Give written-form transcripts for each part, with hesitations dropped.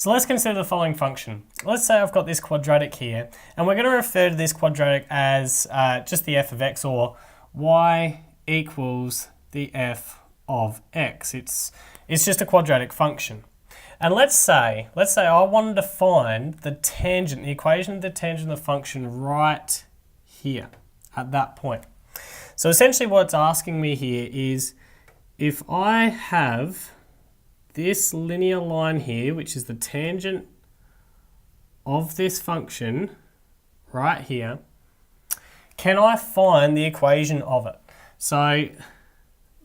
So let's consider the following function. Let's say I've got this quadratic here, and we're going to refer to this quadratic as just the f of x, or y equals the f of x. It's just a quadratic function. And let's say I wanted to find the tangent, the equation of the tangent of the function right here at that point. So essentially what it's asking me here is if I have this linear line here, which is the tangent of this function right here, can I find the equation of it? So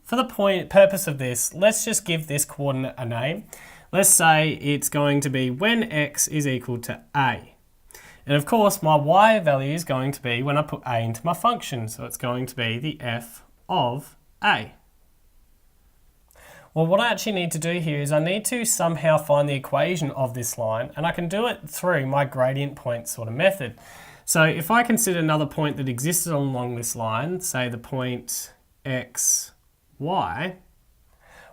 for the purpose of this, let's just give this coordinate a name. Let's say it's going to be when x is equal to a. And of course, my y value is going to be when I put a into my function. So it's going to be the f of a. Well, what I actually need to do here is I need to somehow find the equation of this line, and I can do it through my gradient point sort of method. So if I consider another point that existed along this line, say the point x, y,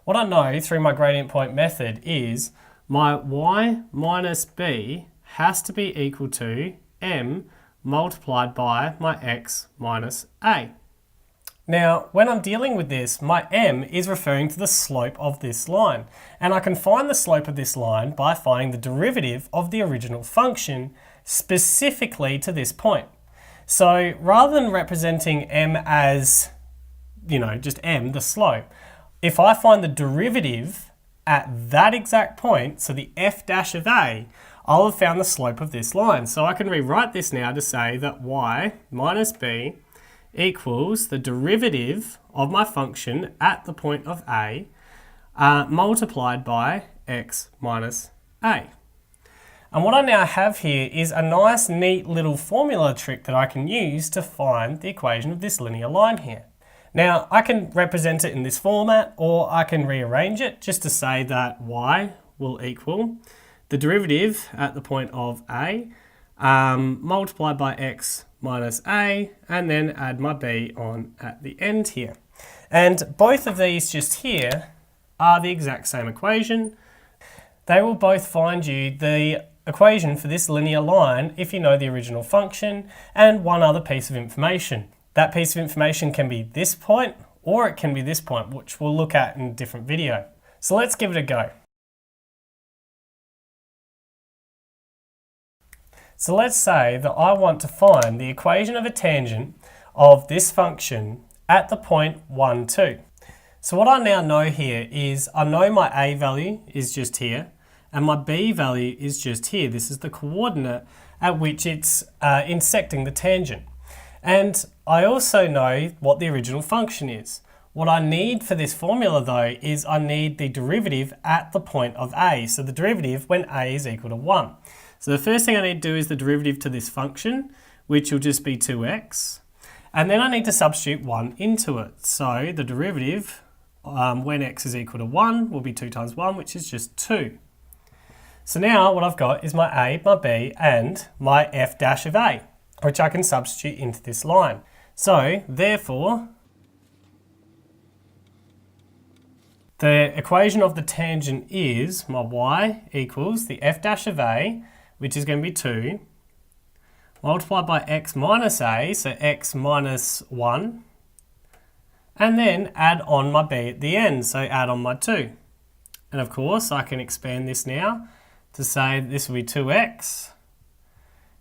what I know through my gradient point method is my y minus b has to be equal to m multiplied by my x minus a. Now, when I'm dealing with this, my m is referring to the slope of this line. And I can find the slope of this line by finding the derivative of the original function specifically to this point. So rather than representing m as, just m, the slope, if I find the derivative at that exact point, so the f dash of a, I'll have found the slope of this line. So I can rewrite this now to say that y minus b equals the derivative of my function at the point of a multiplied by x minus a. And what I now have here is a nice neat little formula trick that I can use to find the equation of this linear line here. Now I can represent it in this format, or I can rearrange it just to say that y will equal the derivative at the point of a multiplied by x minus a, and then add my b on at the end here. And both of these just here are the exact same equation. They will both find you the equation for this linear line if you know the original function and one other piece of information. That piece of information can be this point, or it can be this point, which we'll look at in a different video. So let's give it a go. So let's say that I want to find the equation of a tangent of this function at the point 1, 2. So what I now know here is I know my a value is just here, and my b value is just here. This is the coordinate at which it's intersecting the tangent. And I also know what the original function is. What I need for this formula though is I need the derivative at the point of a. So the derivative when a is equal to 1. So the first thing I need to do is the derivative to this function, which will just be 2x. And then I need to substitute 1 into it. So the derivative when x is equal to 1 will be 2 times 1, which is just 2. So now what I've got is my a, my b, and my f dash of a, which I can substitute into this line. So therefore, the equation of the tangent is my y equals the f dash of a, which is going to be 2, multiplied by x minus a, so x minus 1, and then add on my b at the end, so add on my 2. And of course, I can expand this now to say this will be 2x,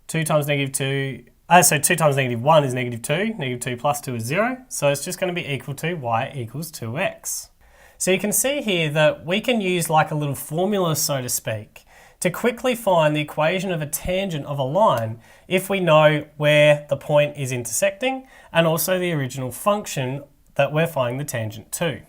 2 times negative 2, so 2 times negative 1 is negative 2, negative 2 plus 2 is 0, so it's just going to be equal to y equals 2x. So you can see here that we can use like a little formula, so to speak, to quickly find the equation of a tangent of a line if we know where the point is intersecting and also the original function that we're finding the tangent to.